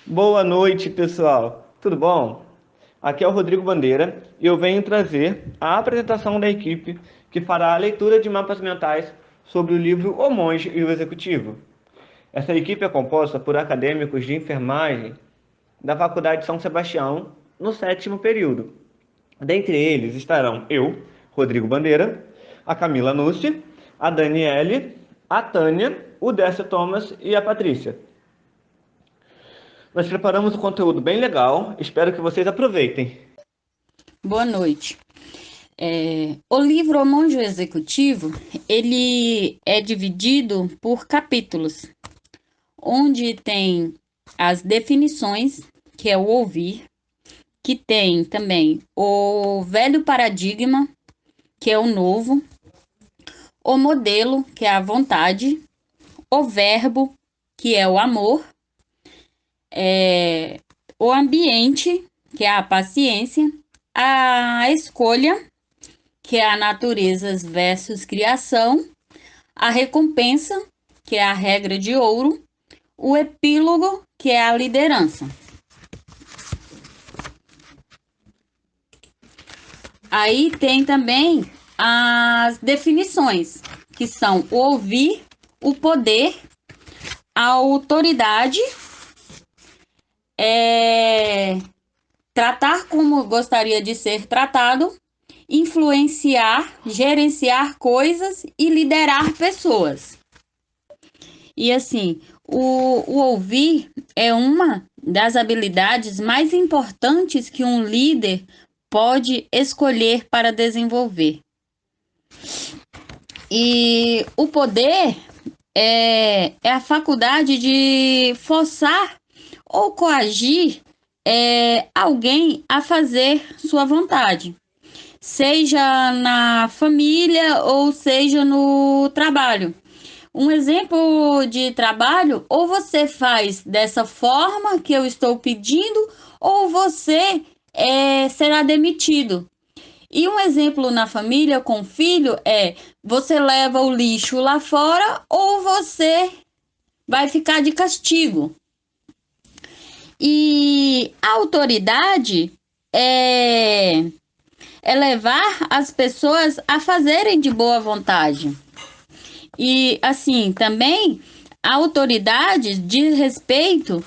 Boa noite, pessoal. Tudo bom? Aqui é o Rodrigo Bandeira e eu venho trazer a apresentação da equipe que fará a leitura de mapas mentais sobre o livro O Monge e o Executivo. Essa equipe é composta por acadêmicos de enfermagem da Faculdade de São Sebastião, no sétimo período. Dentre eles estarão eu, Rodrigo Bandeira, a Camila Nucci, a Daniele, a Tânia, o Décio Thomas e a Patrícia. Nós preparamos um conteúdo bem legal, espero que vocês aproveitem. Boa noite. O livro O Monge Executivo, ele é dividido por capítulos, onde tem as definições, que é o ouvir, que tem também o velho paradigma, que é o novo, o modelo, que é a vontade, o verbo, que é o amor, o ambiente, que é a paciência, a escolha, que é a natureza versus criação, a recompensa, que é a regra de ouro, o epílogo, que é a liderança. Aí tem também as definições, que são o ouvir, o poder, a autoridade, é, tratar como gostaria de ser tratado, influenciar, gerenciar coisas e liderar pessoas. E assim, o ouvir é uma das habilidades mais importantes que um líder pode escolher para desenvolver. E o poder é a faculdade de forçar ou coagir alguém a fazer sua vontade, seja na família ou seja no trabalho. Um exemplo de trabalho, ou você faz dessa forma que eu estou pedindo, ou você será demitido. E um exemplo na família com filho é: você leva o lixo lá fora ou você vai ficar de castigo. E a autoridade é, é levar as pessoas a fazerem de boa vontade. E assim, também a autoridade diz respeito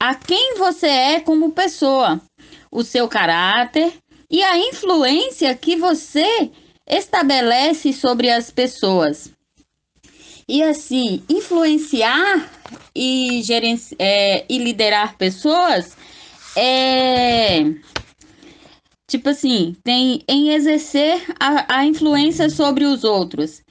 a quem você é como pessoa, o seu caráter e a influência que você estabelece sobre as pessoas. E assim, influenciar e liderar pessoas é tipo assim, tem em exercer a influência sobre os outros.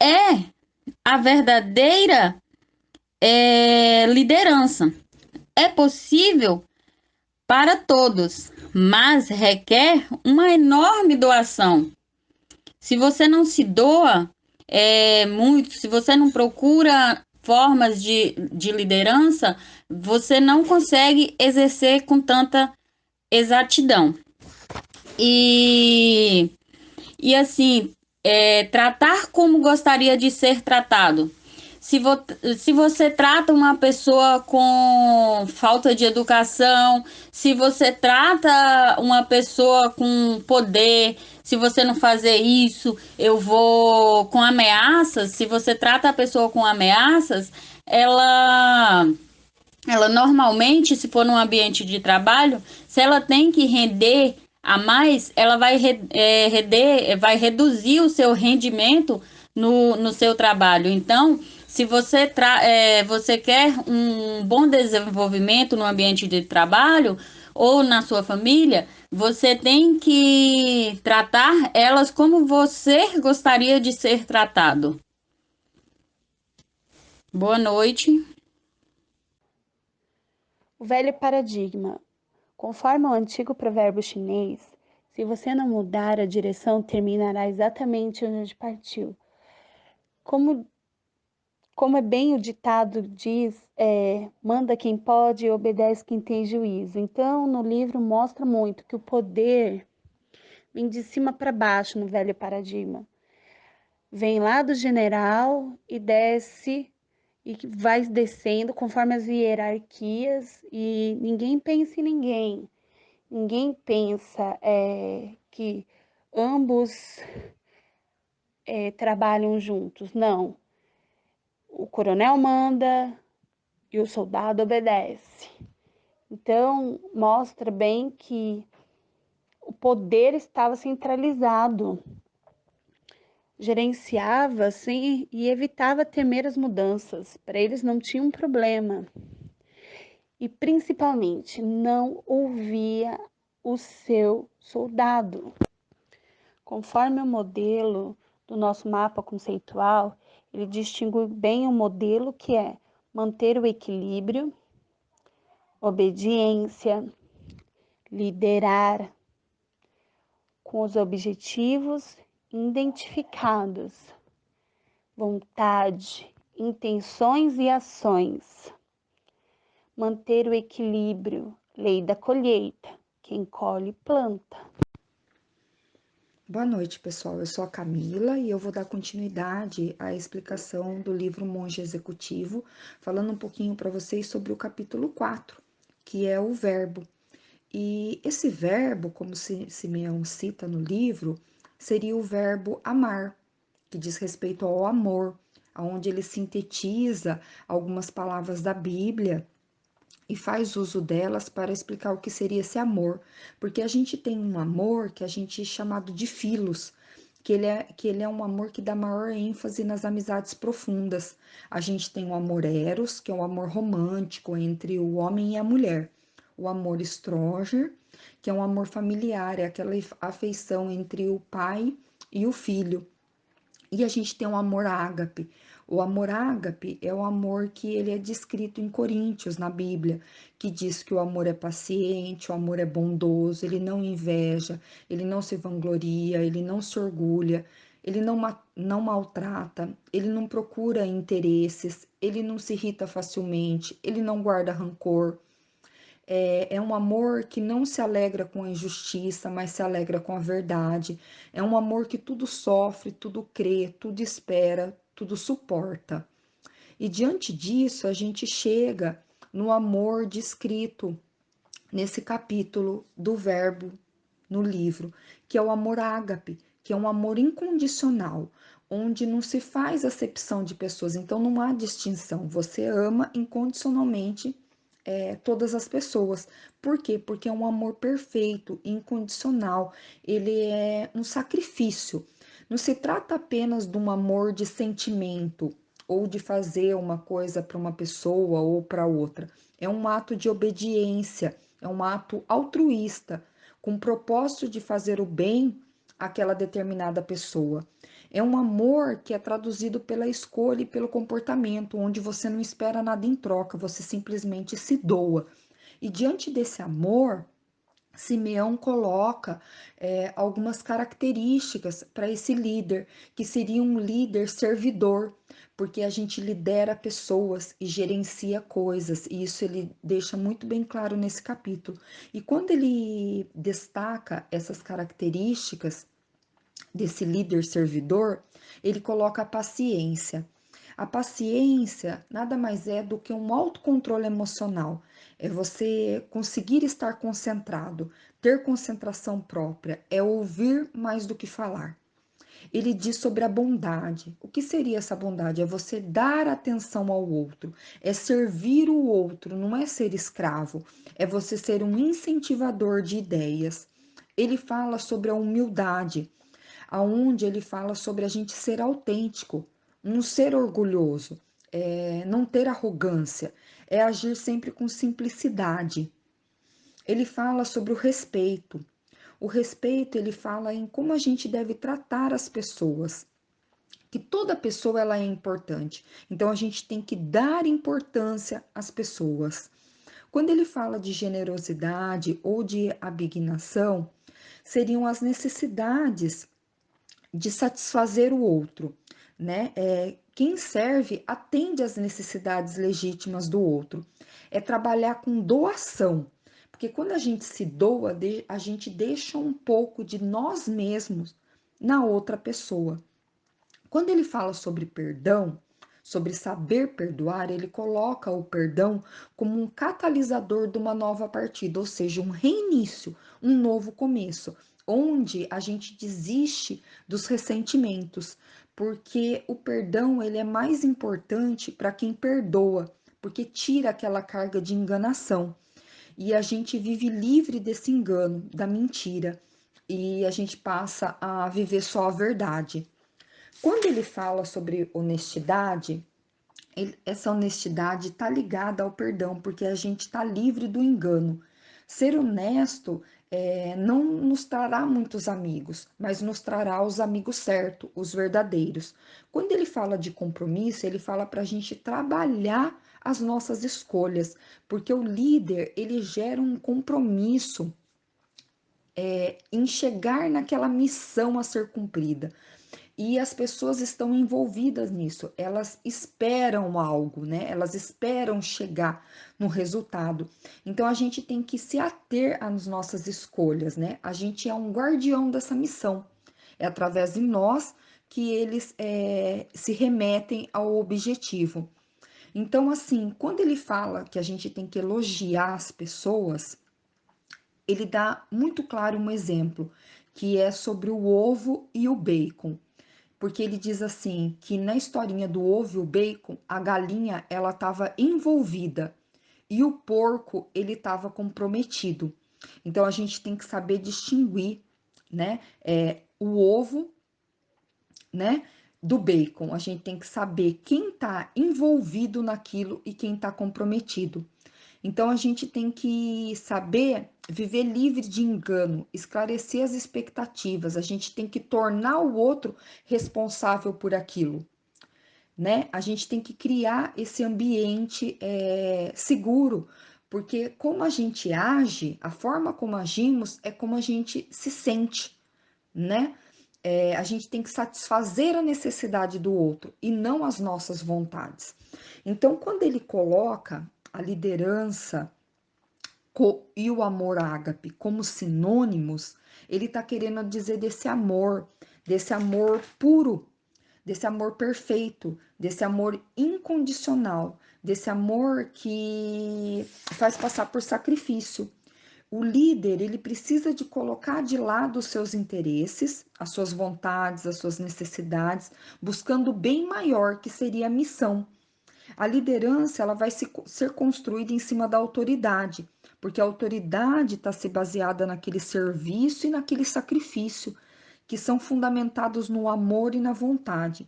É a verdadeira liderança. É possível para todos, mas requer uma enorme doação. Se você não se doa muito, se você não procura formas de liderança, você não consegue exercer com tanta exatidão. E, e assim, tratar como gostaria de ser tratado. Se, vo se você trata uma pessoa com falta de educação, se você trata uma pessoa com poder, se você não fazer isso, eu vou com ameaças. Se você trata a pessoa com ameaças, ela ela normalmente, se for num ambiente de trabalho, se ela tem que render a mais, ela vai reduzir o seu rendimento no seu trabalho. Então, se você quer um bom desenvolvimento no ambiente de trabalho ou na sua família, você tem que tratar elas como você gostaria de ser tratado. Boa noite. O velho paradigma. Conforme o antigo provérbio chinês, se você não mudar a direção, terminará exatamente onde partiu. Como, como é bem o ditado diz, manda quem pode e obedece quem tem juízo. Então, no livro mostra muito que o poder vem de cima para baixo no velho paradigma. Vem lá do general e desce e que vai descendo conforme as hierarquias e ninguém pensa em ninguém. Ninguém pensa que ambos trabalham juntos. Não. O coronel manda e o soldado obedece. Então, mostra bem que o poder estava centralizado, gerenciava assim e evitava temer as mudanças. Para eles não tinha um problema. E principalmente não ouvia o seu soldado. Conforme o modelo do nosso mapa conceitual, ele distingue bem o modelo que é manter o equilíbrio, obediência, liderar com os objetivos identificados, vontade, intenções e ações. Manter o equilíbrio, lei da colheita, quem colhe planta. Boa noite, pessoal. Eu sou a Camila e eu vou dar continuidade à explicação do livro Monge Executivo, falando um pouquinho para vocês sobre o capítulo 4, que é o verbo. E esse verbo, como Simeão cita no livro, seria o verbo amar, que diz respeito ao amor, onde ele sintetiza algumas palavras da Bíblia e faz uso delas para explicar o que seria esse amor, porque a gente tem um amor que a gente é chamado de filos, que ele é um amor que dá maior ênfase nas amizades profundas. A gente tem o amor eros, que é um amor romântico entre o homem e a mulher. O amor estróger, que é um amor familiar, é aquela afeição entre o pai e o filho. E a gente tem o amor ágape. O amor ágape é o amor que ele é descrito em Coríntios, na Bíblia, que diz que o amor é paciente, o amor é bondoso, ele não inveja, ele não se vangloria, ele não se orgulha, ele não maltrata, ele não procura interesses, ele não se irrita facilmente, ele não guarda rancor. É um amor que não se alegra com a injustiça, mas se alegra com a verdade. É um amor que tudo sofre, tudo crê, tudo espera, tudo suporta. E diante disso, a gente chega no amor descrito nesse capítulo do verbo no livro, que é o amor ágape, que é um amor incondicional, onde não se faz acepção de pessoas, então não há distinção. Você ama incondicionalmente todas as pessoas. Por quê? Porque é um amor perfeito, incondicional, ele é um sacrifício. Não se trata apenas de um amor de sentimento ou de fazer uma coisa para uma pessoa ou para outra. É um ato de obediência, é um ato altruísta, com o propósito de fazer o bem àquela determinada pessoa. É um amor que é traduzido pela escolha e pelo comportamento, onde você não espera nada em troca, você simplesmente se doa. E diante desse amor, Simeão coloca algumas características para esse líder, que seria um líder servidor, porque a gente lidera pessoas e gerencia coisas, e isso ele deixa muito bem claro nesse capítulo. E quando ele destaca essas características desse líder servidor, ele coloca a paciência. A paciência nada mais é do que um autocontrole emocional. É você conseguir estar concentrado, ter concentração própria, é ouvir mais do que falar. Ele diz sobre a bondade. O que seria essa bondade? É você dar atenção ao outro, é servir o outro, não é ser escravo, é você ser um incentivador de ideias. Ele fala sobre a humildade, aonde ele fala sobre a gente ser autêntico, não ser orgulhoso, não ter arrogância, é agir sempre com simplicidade. Ele fala sobre o respeito. O respeito, ele fala em como a gente deve tratar as pessoas, que toda pessoa ela é importante. Então a gente tem que dar importância às pessoas. Quando ele fala de generosidade ou de abnegação, seriam as necessidades de satisfazer o outro, né? Quem serve atende às necessidades legítimas do outro. É trabalhar com doação, porque quando a gente se doa, a gente deixa um pouco de nós mesmos na outra pessoa. Quando ele fala sobre perdão, sobre saber perdoar, ele coloca o perdão como um catalisador de uma nova partida, ou seja, um reinício, um novo começo, onde a gente desiste dos ressentimentos, porque o perdão ele é mais importante para quem perdoa, porque tira aquela carga de enganação. E a gente vive livre desse engano, da mentira, e a gente passa a viver só a verdade. Quando ele fala sobre honestidade, essa honestidade está ligada ao perdão, porque a gente está livre do engano. Ser honesto não nos trará muitos amigos, mas nos trará os amigos certos, os verdadeiros. Quando ele fala de compromisso, ele fala para a gente trabalhar as nossas escolhas, porque o líder ele gera um compromisso em chegar naquela missão a ser cumprida. E as pessoas estão envolvidas nisso, elas esperam algo, né? Elas esperam chegar no resultado. Então a gente tem que se ater às nossas escolhas, né? A gente é um guardião dessa missão. É através de nós que eles se remetem ao objetivo. Então, assim, quando ele fala que a gente tem que elogiar as pessoas, ele dá muito claro um exemplo, que é sobre o ovo e o bacon. Porque ele diz assim, que na historinha do ovo e o bacon, a galinha ela estava envolvida e o porco ele estava comprometido. Então a gente tem que saber distinguir, né, o ovo, né, do bacon. A gente tem que saber quem está envolvido naquilo e quem está comprometido. Então a gente tem que saber viver livre de engano, esclarecer as expectativas, a gente tem que tornar o outro responsável por aquilo, né? A gente tem que criar esse ambiente seguro, porque como a gente age, a forma como agimos é como a gente se sente, né? A gente tem que satisfazer a necessidade do outro e não as nossas vontades. Então, quando ele coloca a liderança e o amor ágape como sinônimos, ele está querendo dizer desse amor puro, desse amor perfeito, desse amor incondicional, desse amor que faz passar por sacrifício. O líder, ele precisa de colocar de lado os seus interesses, as suas vontades, as suas necessidades, buscando o bem maior, que seria a missão. A liderança ela vai ser construída em cima da autoridade, porque a autoridade está se baseada naquele serviço e naquele sacrifício, que são fundamentados no amor e na vontade.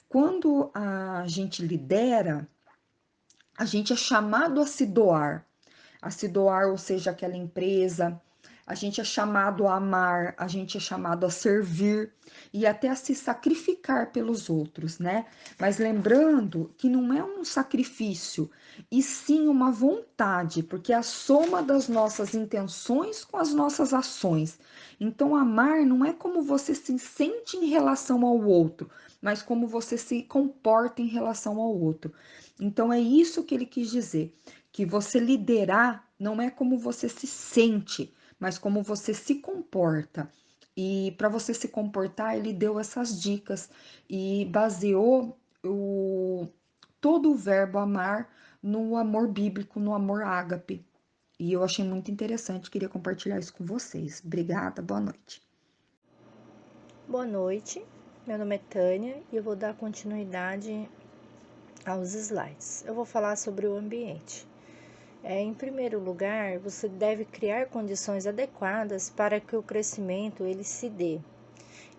Quando a gente lidera, a gente é chamado a se doar, ou seja, aquela empresa, a gente é chamado a amar, a gente é chamado a servir e até a se sacrificar pelos outros, né? Mas lembrando que não é um sacrifício, e sim uma vontade, porque é a soma das nossas intenções com as nossas ações. Então, amar não é como você se sente em relação ao outro, mas como você se comporta em relação ao outro. Então, é isso que ele quis dizer, que você liderar não é como você se sente, mas como você se comporta. E para você se comportar, ele deu essas dicas e baseou todo o verbo amar no amor bíblico, no amor ágape. E eu achei muito interessante, queria compartilhar isso com vocês. Obrigada, boa noite. Boa noite, meu nome é Tânia e eu vou dar continuidade aos slides. Eu vou falar sobre o ambiente. Em primeiro lugar, você deve criar condições adequadas para que o crescimento ele se dê.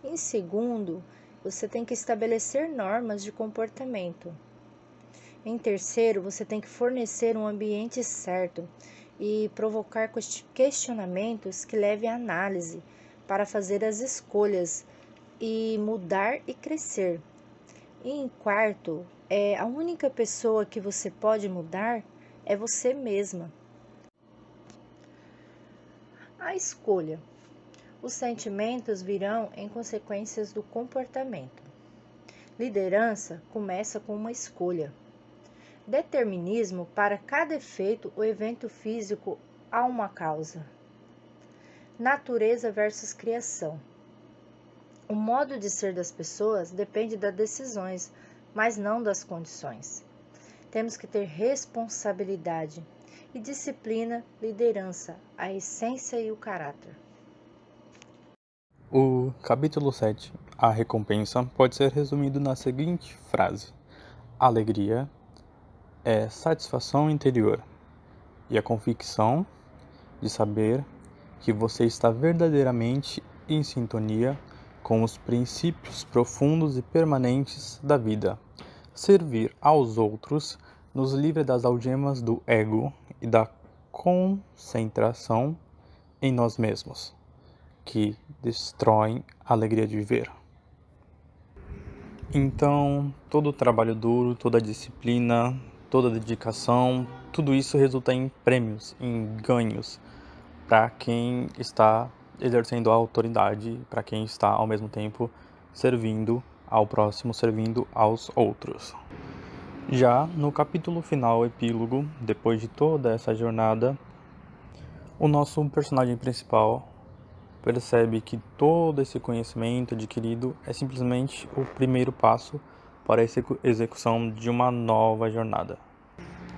Em segundo, você tem que estabelecer normas de comportamento. Em terceiro, você tem que fornecer um ambiente certo e provocar questionamentos que levem à análise para fazer as escolhas e mudar e crescer. E em quarto, a única pessoa que você pode mudar é você mesma. A escolha. Os sentimentos virão em consequências do comportamento. Liderança começa com uma escolha. Determinismo, para cada efeito ou evento físico há uma causa. Natureza versus criação. O modo de ser das pessoas depende das decisões, mas não das condições. Temos que ter responsabilidade e disciplina, liderança, a essência e o caráter. O capítulo 7, a recompensa, pode ser resumido na seguinte frase: alegria é satisfação interior e a convicção de saber que você está verdadeiramente em sintonia com os princípios profundos e permanentes da vida. Servir aos outros nos livra das algemas do ego e da concentração em nós mesmos, que destroem a alegria de viver. Então, todo o trabalho duro, toda a disciplina, toda a dedicação, tudo isso resulta em prêmios, em ganhos para quem está exercendo a autoridade, para quem está ao mesmo tempo servindo ao próximo, servindo aos outros. Já no capítulo final, epílogo, depois de toda essa jornada, o nosso personagem principal percebe que todo esse conhecimento adquirido é simplesmente o primeiro passo para a execução de uma nova jornada.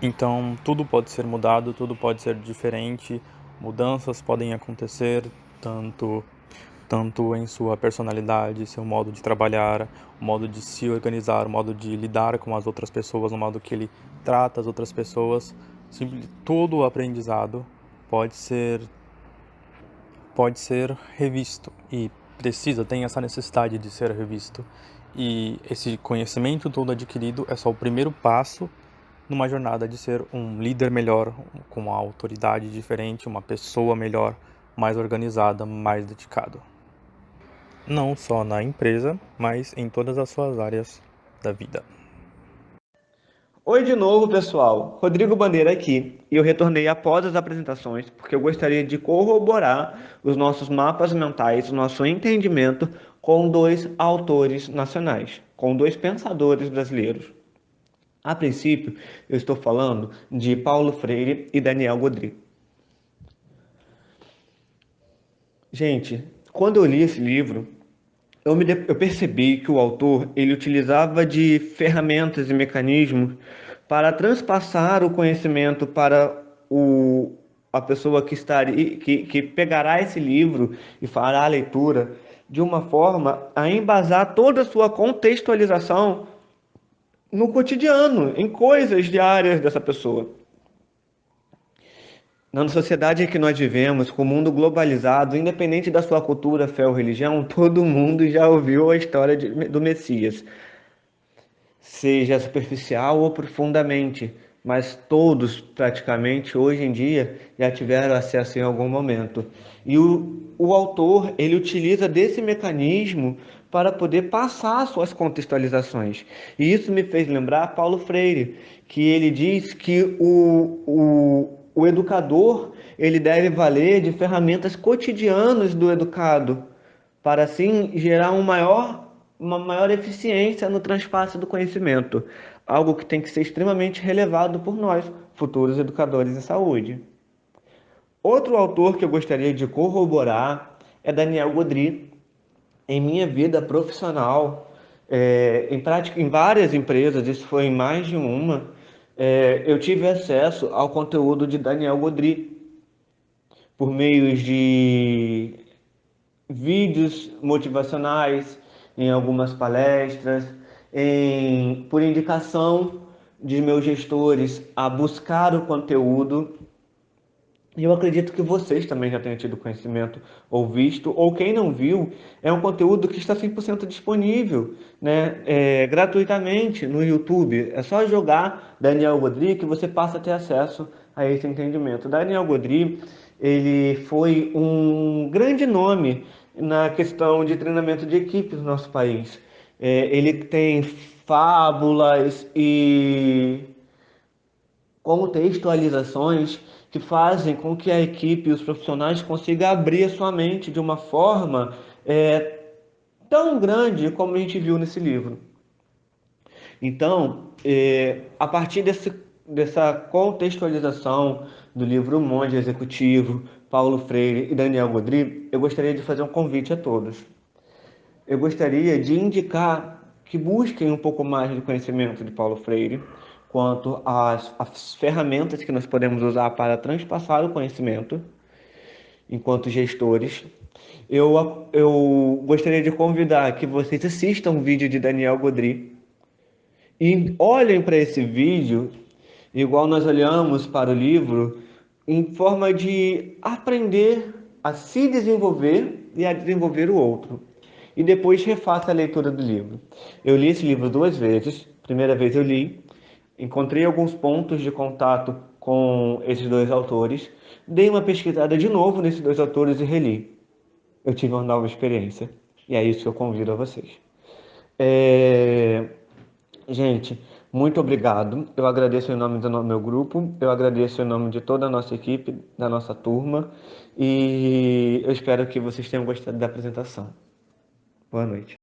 Então, tudo pode ser mudado, tudo pode ser diferente, mudanças podem acontecer, tanto em sua personalidade, seu modo de trabalhar, o modo de se organizar, o modo de lidar com as outras pessoas, o modo que ele trata as outras pessoas. Todo o aprendizado pode ser revisto e tem essa necessidade de ser revisto. E esse conhecimento todo adquirido é só o primeiro passo numa jornada de ser um líder melhor, com uma autoridade diferente, uma pessoa melhor, mais organizada, mais dedicada. Não só na empresa, mas em todas as suas áreas da vida. Oi de novo, pessoal. Rodrigo Bandeira aqui. E eu retornei após as apresentações porque eu gostaria de corroborar os nossos mapas mentais, o nosso entendimento com dois autores nacionais, com dois pensadores brasileiros. A princípio, eu estou falando de Paulo Freire e Daniel Godry. Gente, quando eu li esse livro, eu percebi que o autor ele utilizava de ferramentas e mecanismos para transpassar o conhecimento para a pessoa que pegará esse livro e fará a leitura de uma forma a embasar toda a sua contextualização no cotidiano, em coisas diárias dessa pessoa. Na sociedade em que nós vivemos, com o mundo globalizado, independente da sua cultura, fé ou religião, todo mundo já ouviu a história do Messias, seja superficial ou profundamente, mas todos, praticamente, hoje em dia, já tiveram acesso em algum momento. E o autor, ele utiliza desse mecanismo para poder passar suas contextualizações. E isso me fez lembrar Paulo Freire, que ele diz que o educador ele deve valer de ferramentas cotidianas do educado, para assim gerar uma maior eficiência no transpasse do conhecimento, algo que tem que ser extremamente relevado por nós, futuros educadores em saúde. Outro autor que eu gostaria de corroborar é Daniel Godry. Em minha vida profissional, em várias empresas, isso foi em mais de uma, eu tive acesso ao conteúdo de Daniel Godry por meio de vídeos motivacionais, em algumas palestras, por indicação de meus gestores a buscar o conteúdo. E eu acredito que vocês também já tenham tido conhecimento ou visto, ou quem não viu, é um conteúdo que está 100% disponível, né, gratuitamente no YouTube. É só jogar Daniel Godry que você passa a ter acesso a esse entendimento. Daniel Godry, ele foi um grande nome na questão de treinamento de equipes no nosso país. Ele tem fábulas e contextualizações que fazem com que a equipe e os profissionais consigam abrir a sua mente de uma forma tão grande como a gente viu nesse livro. Então, a partir dessa contextualização do livro O Monge Executivo, Paulo Freire e Daniel Godry, eu gostaria de fazer um convite a todos. Eu gostaria de indicar que busquem um pouco mais do conhecimento de Paulo Freire, quanto às ferramentas que nós podemos usar para transpassar o conhecimento enquanto gestores. Eu gostaria de convidar que vocês assistam o vídeo de Daniel Godry e olhem para esse vídeo, igual nós olhamos para o livro, em forma de aprender a se desenvolver e a desenvolver o outro. E depois refaça a leitura do livro. Eu li esse livro 2 vezes. Primeira vez eu li, encontrei alguns pontos de contato com esses 2 autores, dei uma pesquisada de novo nesses 2 autores e reli. Eu tive uma nova experiência. E é isso que eu convido a vocês. Gente, muito obrigado. Eu agradeço em nome do meu grupo, eu agradeço em nome de toda a nossa equipe, da nossa turma, e eu espero que vocês tenham gostado da apresentação. Boa noite.